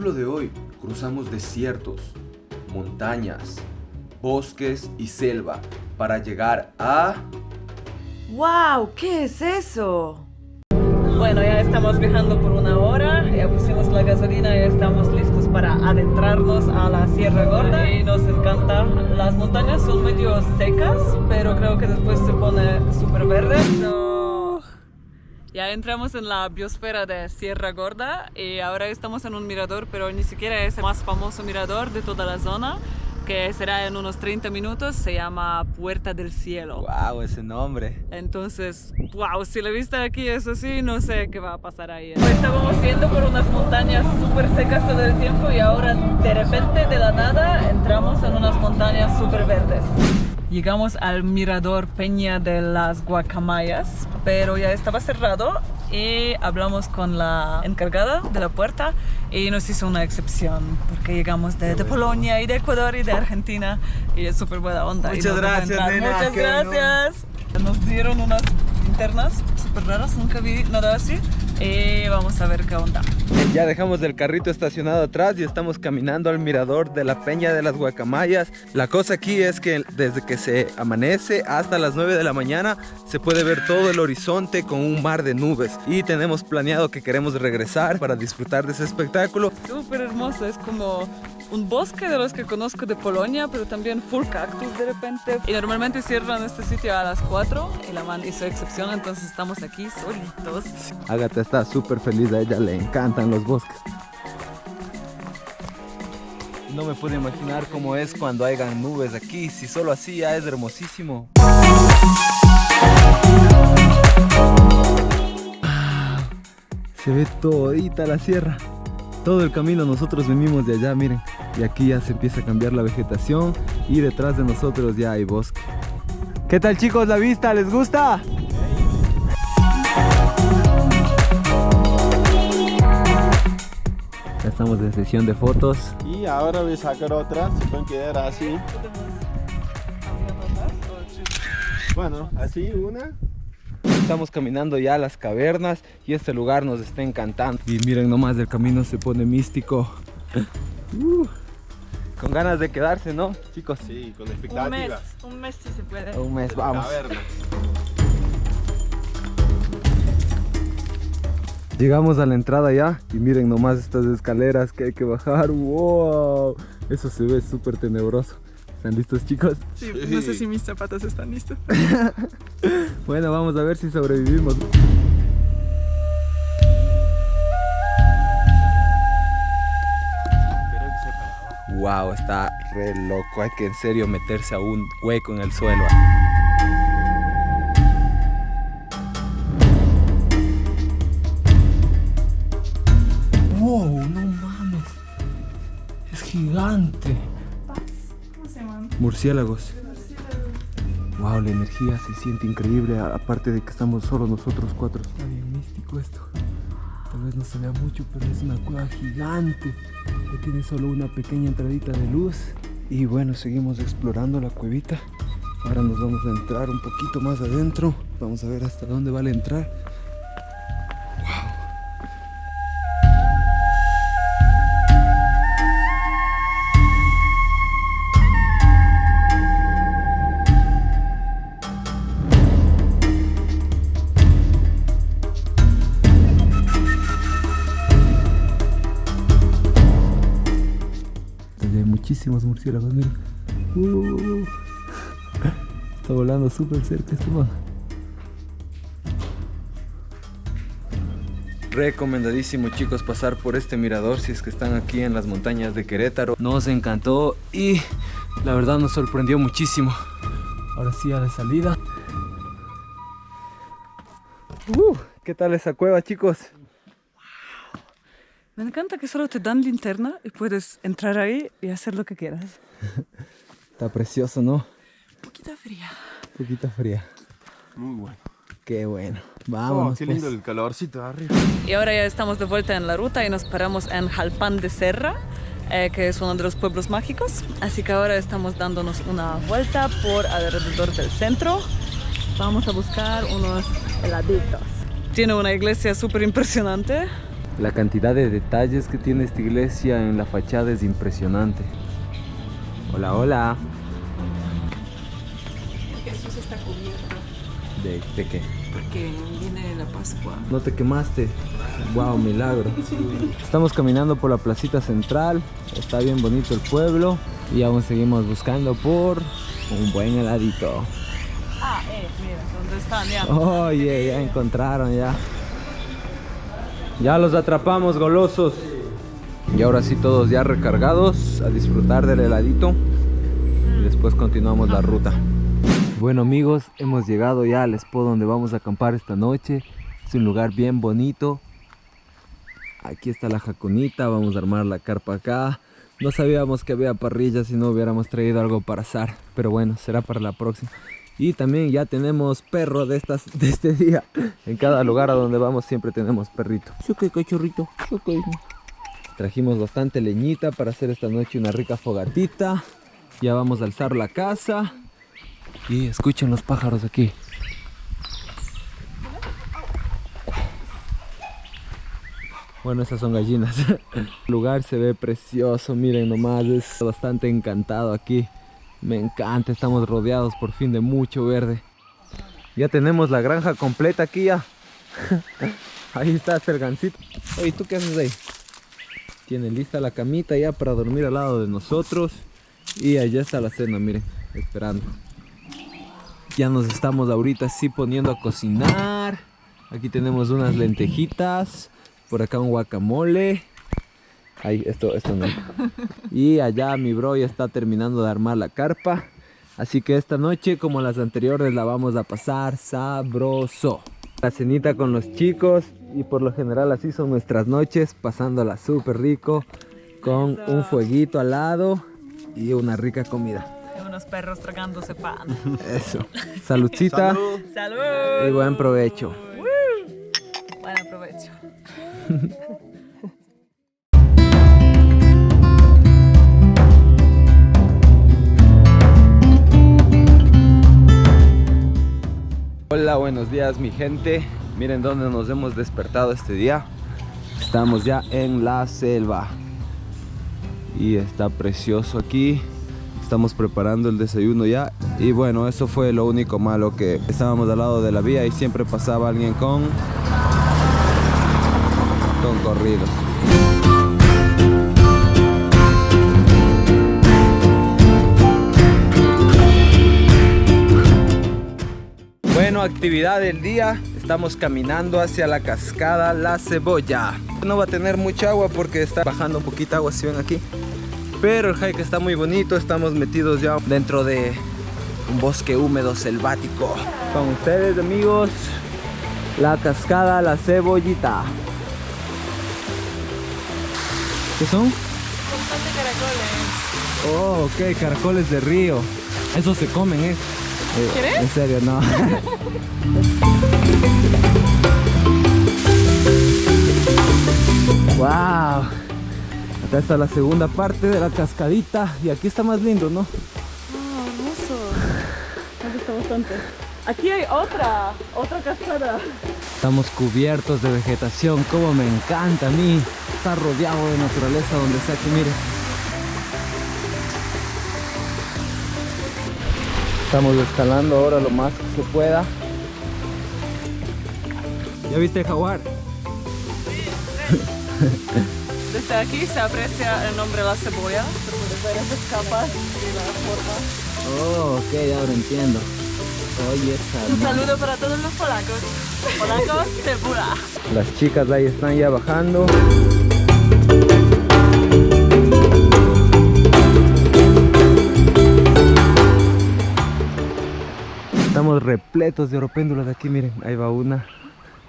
capítulo de hoy cruzamos desiertos, montañas, bosques y selva para llegar a... ¡Wow! ¿Qué es eso? Bueno, ya estamos viajando por una hora, ya pusimos la gasolina y estamos listos para adentrarnos a la Sierra Gorda y nos encanta. Las montañas son medio secas, pero creo que después se pone súper verde. Ya entramos en la biosfera de Sierra Gorda y ahora estamos en un mirador, pero ni siquiera es el más famoso mirador de toda la zona, que será en unos 30 minutos. Se llama Puerta del Cielo. ¡Wow! Ese nombre. Entonces, wow, si la vista aquí es así, no sé qué va a pasar ahí. Pues estábamos yendo por unas montañas súper secas todo el tiempo y ahora de repente, de la nada, entramos en unas montañas súper verdes. Llegamos al mirador Peña de las Guacamayas, pero ya estaba cerrado y hablamos con la encargada de la puerta y nos hizo una excepción porque llegamos de Polonia y de Ecuador y de Argentina y es súper buena onda. Muchas gracias, nena. Muchas gracias. Nos dieron unas linternas súper raras, nunca vi nada así y vamos a ver qué onda. Ya dejamos el carrito estacionado atrás y estamos caminando al mirador de la Peña de las Guacamayas. La cosa aquí es que desde que se amanece hasta las 9 de la mañana se puede ver todo el horizonte con un mar de nubes y tenemos planeado que queremos regresar para disfrutar de ese espectáculo. Súper hermoso, es como un bosque de los que conozco de Polonia, pero también full cactus de repente. Y normalmente cierran este sitio a las 4 y la man hizo excepción, entonces estamos aquí solitos. Ágata está súper feliz, a ella le encantan los bosques. No me puedo imaginar cómo es cuando hayan nubes aquí, si solo así ya es hermosísimo. Se ve todita la sierra. Todo el camino nosotros venimos de allá, miren. Y aquí ya se empieza a cambiar la vegetación y detrás de nosotros ya hay bosque. ¿Qué tal, chicos, la vista? ¿Les gusta? Ya estamos en sesión de fotos. Y ahora voy a sacar otra, se pueden quedar así. Bueno, así una. Estamos caminando ya a las cavernas y este lugar nos está encantando. Y miren nomás, el camino se pone místico. Con ganas de quedarse, ¿no, chicos? Sí, con expectativa. Un mes si se puede. Un mes, vamos. Llegamos a la entrada ya y miren nomás estas escaleras que hay que bajar. ¡Wow! Eso se ve súper tenebroso. ¿Están listos, chicos? Sí, no sé si mis zapatos están listos. Bueno, vamos a ver si sobrevivimos. Wow, está re loco. Hay que en serio meterse a un hueco en el suelo. Wow, no mames. Es gigante. ¿Cómo se llaman? Murciélagos. Wow, la energía se siente increíble, aparte de que estamos solo nosotros cuatro. Está bien místico esto. Tal vez no se vea mucho, pero es una cueva gigante que tiene solo una pequeña entradita de luz. Y bueno, seguimos explorando la cuevita. Ahora nos vamos a entrar un poquito más adentro. Vamos a ver hasta dónde vale entrar. Muchísimos murciélagos, miren. Está volando súper cerca este man. Recomendadísimo, chicos, pasar por este mirador si es que están aquí en las montañas de Querétaro. Nos encantó y la verdad nos sorprendió muchísimo. Ahora sí a la salida. ¿Qué tal esa cueva, chicos? Me encanta que solo te dan linterna y puedes entrar ahí y hacer lo que quieras. Está precioso, ¿no? Poquita fría. Poquita fría. Muy bueno. Qué bueno. Vámonos. Qué lindo el calorcito de arriba. Y ahora ya estamos de vuelta en la ruta y nos paramos en Jalpan de Serra, que es uno de los pueblos mágicos. Así que ahora estamos dándonos una vuelta por alrededor del centro. Vamos a buscar unos heladitos. Tiene una iglesia súper impresionante. La cantidad de detalles que tiene esta iglesia en la fachada es impresionante. Hola, hola. Jesús está cubierto ¿De qué? porque viene la Pascua. ¿No te quemaste? Wow, milagro. Estamos caminando por la placita central. Está bien bonito el pueblo. Y aún seguimos buscando por un buen heladito. Ah, mira, ¿dónde están ya? Oye, ya encontraron ya. Ya los atrapamos, golosos. Y ahora sí, todos ya recargados a disfrutar del heladito. Y después continuamos la ruta. Bueno amigos, hemos llegado ya al spot donde vamos a acampar esta noche. Es un lugar bien bonito. Aquí está la jacunita, vamos a armar la carpa acá. No sabíamos que había parrilla si no hubiéramos traído algo para asar. Pero bueno, será para la próxima. Y también ya tenemos perro de este día. En cada lugar a donde vamos siempre tenemos perrito. ¿Qué cachorrito? Trajimos bastante leñita para hacer esta noche una rica fogatita. Ya vamos a alzar la casa. Y escuchen los pájaros aquí. Bueno, esas son gallinas. El lugar se ve precioso, miren nomás, es bastante encantado aquí. Me encanta, estamos rodeados por fin de mucho verde. Ya tenemos la granja completa aquí ya. Ahí está hasta el gansito. Oye, ¿tú qué haces ahí? Tiene lista la camita ya para dormir al lado de nosotros. Y allá está la cena, miren, esperando. Ya nos estamos ahorita sí poniendo a cocinar. Aquí tenemos unas lentejitas. Por acá un guacamole. Ay, esto no. Y allá mi bro ya está terminando de armar la carpa. Así que esta noche, como las anteriores, la vamos a pasar sabroso. La cenita con los chicos. Y por lo general así son nuestras noches. Pasándola súper rico. Con un fueguito al lado. Y una rica comida. Unos perros tragándose pan. Eso. Saludcita. ¡Salud! Y buen provecho. Buen provecho. Hola, buenos días mi gente. Miren dónde nos hemos despertado este día. Estamos ya en la selva. Y está precioso aquí. Estamos preparando el desayuno ya. Y bueno, eso fue lo único malo, que estábamos al lado de la vía y siempre pasaba alguien con corridos. Bueno, actividad del día. Estamos caminando hacia la cascada La Cebolla. No va a tener mucha agua porque está bajando un poquito agua, si ven aquí. Pero el hike está muy bonito. Estamos metidos ya dentro de un bosque húmedo selvático. Con ustedes, amigos, la cascada La Cebollita. ¿Qué son? Un montón de caracoles. Oh, ok, caracoles de río. Esos se comen, ¿eh? ¿Quieres? En serio, no. Wow. Acá está la segunda parte de la cascadita. Y aquí está más lindo, ¿no? Ah, hermoso. Me gusta bastante. Aquí hay otra cascada. Estamos cubiertos de vegetación. Como me encanta a mí estar rodeado de naturaleza donde sea que mires. Estamos escalando ahora lo más que se pueda. ¿Ya viste el jaguar? Desde aquí se aprecia el nombre La Cebolla. Se puede ver esas capas y la forma. Oh, ok, ahora entiendo. Oye, Un saludo para todos los polacos. Polacos, cebula. las chicas ahí están ya bajando. Estamos repletos de oropéndulas aquí, miren, ahí va una,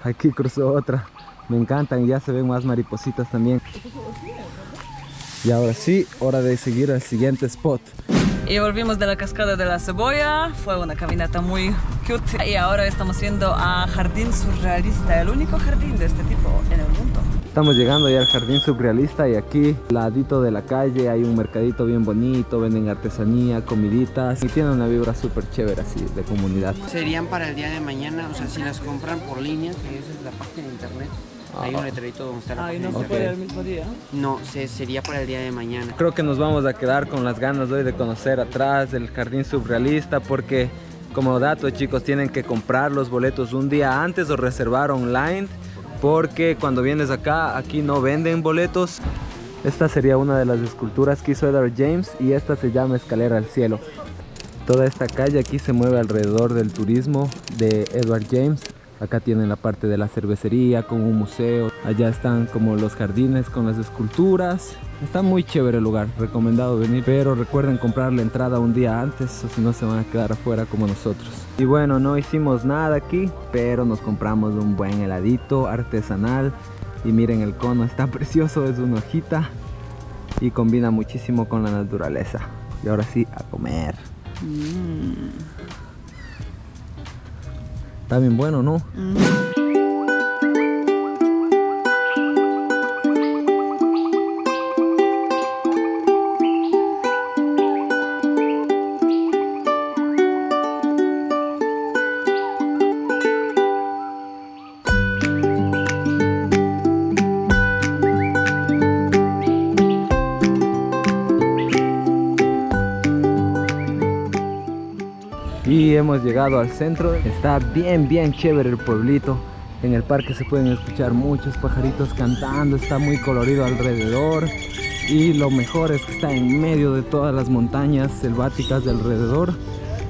aquí cruzó otra. Me encantan, ya se ven más maripositas también. Y ahora sí, hora de seguir al siguiente spot. Y volvimos de la cascada de La Cebolla. Fue una caminata muy cute. Y ahora estamos yendo a Jardín Surrealista, el único jardín de este tipo en el mundo. Estamos llegando ya al Jardín Surrealista y aquí, al ladito de la calle, hay un mercadito bien bonito, venden artesanía, comiditas y tiene una vibra súper chévere así de comunidad. Serían para el día de mañana, o sea, si las compran por línea, que esa es la página de internet. Hay un letrerito donde está la Ay, no página se de puede internet. el mismo día. No, sería para el día de mañana. Creo que nos vamos a quedar con las ganas hoy de conocer atrás el jardín surrealista, porque como dato, chicos, tienen que comprar los boletos un día antes o reservar online, porque cuando vienes acá, aquí no venden boletos. Esta sería una de las esculturas que hizo Edward James y esta se llama Escalera al Cielo. Toda esta calle aquí se mueve alrededor del turismo de Edward James. Acá tienen la parte de la cervecería con un museo. Allá están como los jardines con las esculturas. Está muy chévere el lugar, recomendado venir. Pero recuerden comprar la entrada un día antes o si no se van a quedar afuera como nosotros. Y bueno, no hicimos nada aquí, pero nos compramos un buen heladito artesanal. Y miren el cono, está precioso, es una hojita. Y combina muchísimo con la naturaleza. Y ahora sí, a comer. Está bien bueno, ¿no? Y hemos llegado al centro. Está bien chévere el pueblito. En el parque se pueden escuchar muchos pajaritos cantando. Está muy colorido alrededor. Y lo mejor es que está en medio de todas las montañas selváticas de alrededor.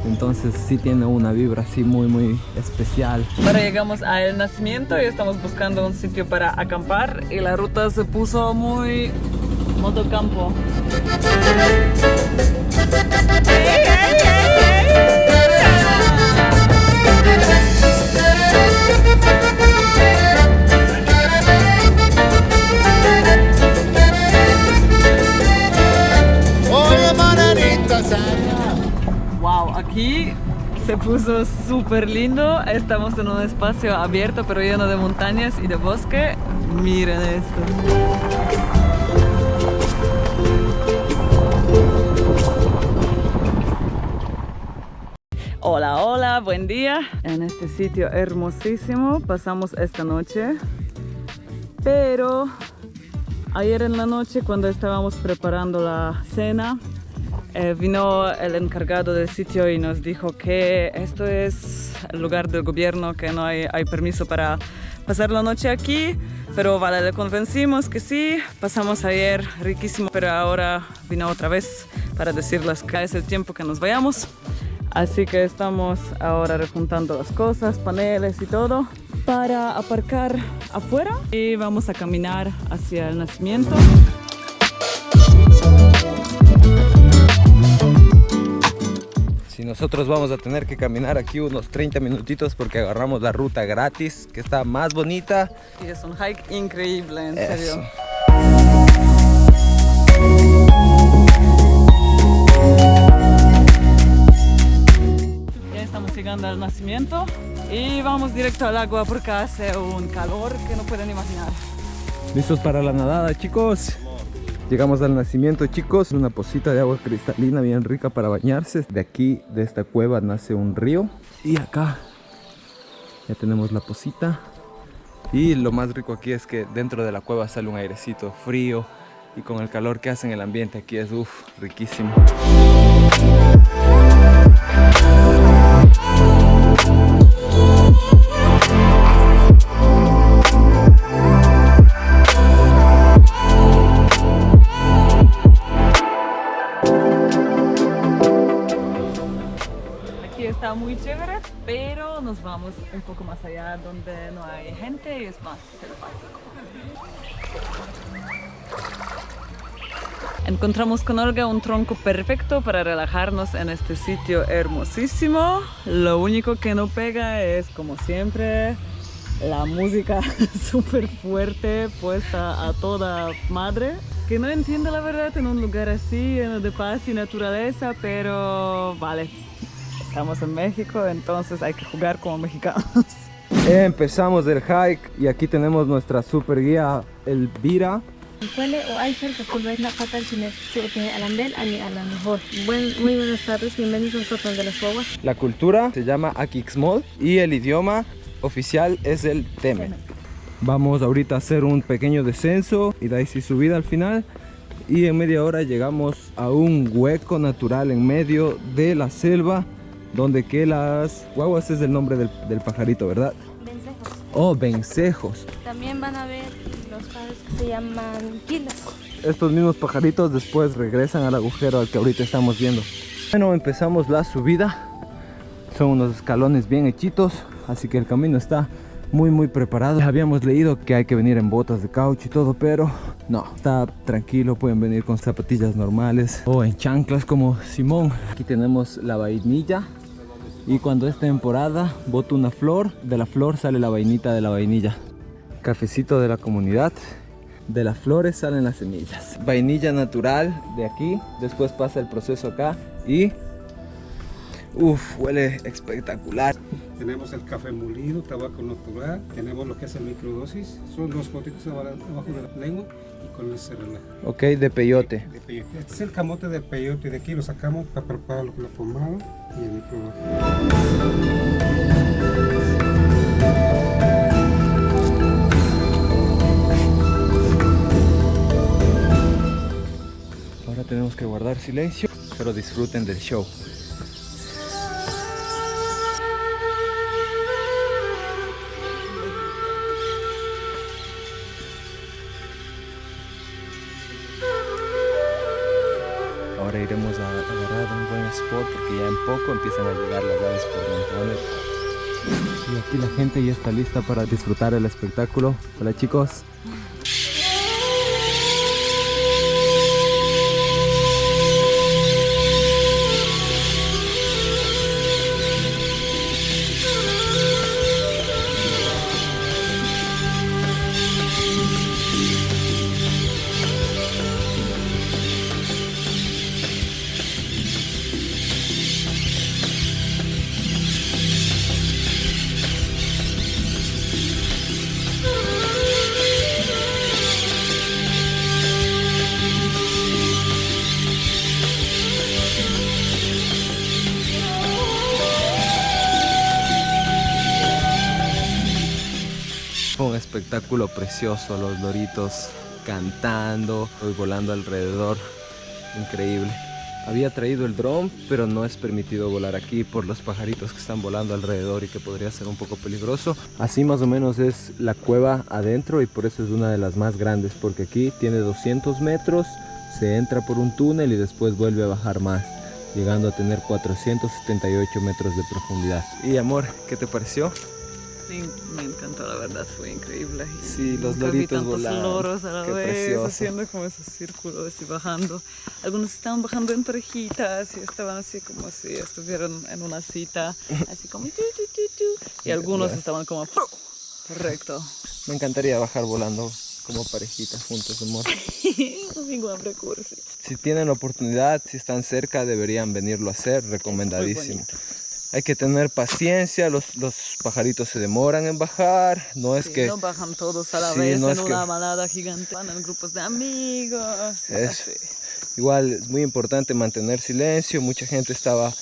Entonces sí tiene una vibra así muy especial. Ahora llegamos al nacimiento y estamos buscando un sitio para acampar y la ruta se puso muy modo campo. Wow, aquí se puso súper lindo. Estamos en un espacio abierto pero lleno de montañas y de bosque. Miren esto. Hola, hola, buen día. En este sitio hermosísimo pasamos esta noche. Pero ayer en la noche, cuando estábamos preparando la cena, vino el encargado del sitio y nos dijo que esto es el lugar del gobierno, que no hay permiso para pasar la noche aquí. Pero vale, le convencimos que sí, pasamos ayer riquísimo, pero ahora vino otra vez para decirles que es el tiempo que nos vayamos. Así que estamos ahora rejuntando las cosas, paneles y todo, para aparcar afuera y vamos a caminar hacia el nacimiento. Si nosotros vamos a tener que caminar aquí unos 30 minutitos porque agarramos la ruta gratis, que está más bonita. Y es un hike increíble, en serio. Ya estamos llegando al nacimiento y vamos directo al agua porque hace un calor que no pueden imaginar. ¿Listos para la nadada, chicos? Llegamos al nacimiento, chicos, una pocita de agua cristalina bien rica para bañarse. De aquí, de esta cueva, nace un río. Y acá ya tenemos la pocita. Y lo más rico aquí es que dentro de la cueva sale un airecito frío. Y con el calor que hace en el ambiente aquí es riquísimo. Está muy chévere, pero nos vamos un poco más allá donde no hay gente y es más selvático. Encontramos con Olga un tronco perfecto para relajarnos en este sitio hermosísimo. Lo único que no pega es, como siempre, la música súper fuerte puesta a toda madre. Que no entiendo la verdad en un lugar así, lleno de paz y naturaleza, pero vale. Estamos en México, entonces hay que jugar como mexicanos. Empezamos el hike y aquí tenemos nuestra super guía Elvira. Muy buenas tardes, bienvenidos a nosotros de las Guaguas. La cultura se llama Aquixmol y el idioma oficial es el Teme. Vamos ahorita a hacer un pequeño descenso y de ahí sí subida al final. Y en media hora llegamos a un hueco natural en medio de la selva, donde que las guaguas es el nombre del pajarito, ¿verdad? Vencejos. Oh, vencejos. También van a ver los pájaros que se llaman quiles. Estos mismos pajaritos después regresan al agujero al que ahorita estamos viendo. Bueno, empezamos la subida. Son unos escalones bien hechitos, así que el camino está muy preparado. Habíamos leído que hay que venir en botas de caucho y todo, pero no, está tranquilo. Pueden venir con zapatillas normales o en chanclas como Simón. Aquí tenemos la vainilla, y cuando es temporada bota una flor, de la flor sale la vainita de la vainilla. Cafecito de la comunidad. De las flores salen las semillas. Vainilla natural de aquí, después pasa el proceso acá y huele espectacular. Tenemos el café molido, tabaco natural, tenemos lo que es el microdosis, son dos gotitas abajo de la lengua y con el se relaja. Ok, de peyote. De peyote. Este es el camote del peyote, de aquí lo sacamos para preparar la pomada y el microdosis. Ahora tenemos que guardar silencio, pero disfruten del show. Ahora iremos a agarrar un buen spot porque ya en poco empiezan a llegar las aves por montones. Y aquí la gente ya está lista para disfrutar el espectáculo. Hola chicos. Fue un espectáculo precioso, los loritos cantando y volando alrededor, increíble. Había traído el dron, pero no es permitido volar aquí por los pajaritos que están volando alrededor y que podría ser un poco peligroso. Así más o menos es la cueva adentro y por eso es una de las más grandes, porque aquí tiene 200 metros, se entra por un túnel y después vuelve a bajar más, llegando a tener 478 metros de profundidad. Y amor, ¿qué te pareció? Me encantó, la verdad, fue increíble. Sí, los Nunca vi loritos tantos volando. loros a la Qué vez, precioso. haciendo como esos círculos y bajando. Algunos estaban bajando en parejitas y estaban así como si estuvieran en una cita, así como tu, tu, tu, tu. Y algunos estaban como recto. Me encantaría bajar volando como parejitas juntos, amor. Igual recurso. Si tienen la oportunidad, si están cerca, deberían venirlo a hacer, recomendadísimo. Hay que tener paciencia, los pajaritos se demoran en bajar, no es que... No bajan todos a la Sí, vez no en es una que- manada gigante, van en grupos de amigos. Eso. Así. Igual es muy importante mantener silencio, mucha gente estaba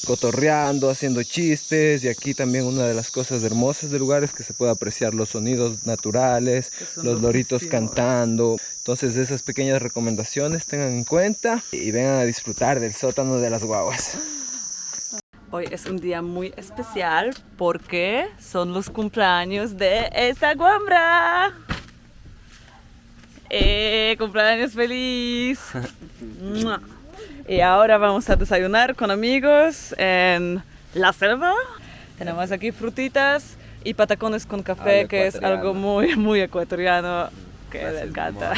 cotorreando, haciendo chistes, y aquí también una de las cosas hermosas del lugar es que se puede apreciar los sonidos naturales, Que son los loritos loquísimos. cantando. Entonces esas pequeñas recomendaciones tengan en cuenta y vengan a disfrutar del sótano de las guaguas. Hoy es un día muy especial porque son los cumpleaños de esta guambra. ¡Cumpleaños feliz! ¡Mua! Y ahora vamos a desayunar con amigos en la selva. Tenemos aquí frutitas y patacones con café, Algo que es ecuatoriano. algo muy ecuatoriano que le encanta.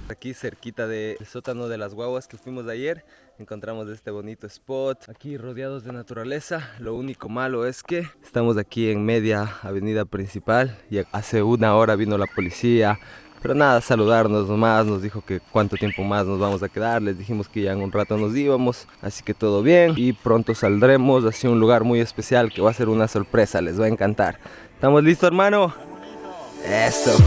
Aquí cerquita del sótano de las guaguas que fuimos ayer, encontramos este bonito spot, aquí rodeados de naturaleza. Lo único malo es que estamos aquí en media avenida principal y hace una hora vino la policía, pero nada, saludarnos nomás, nos dijo que cuánto tiempo más nos vamos a quedar, les dijimos que ya en un rato nos íbamos, así que todo bien y pronto saldremos hacia un lugar muy especial que va a ser una sorpresa, les va a encantar. ¿Estamos listos, hermano? Eso.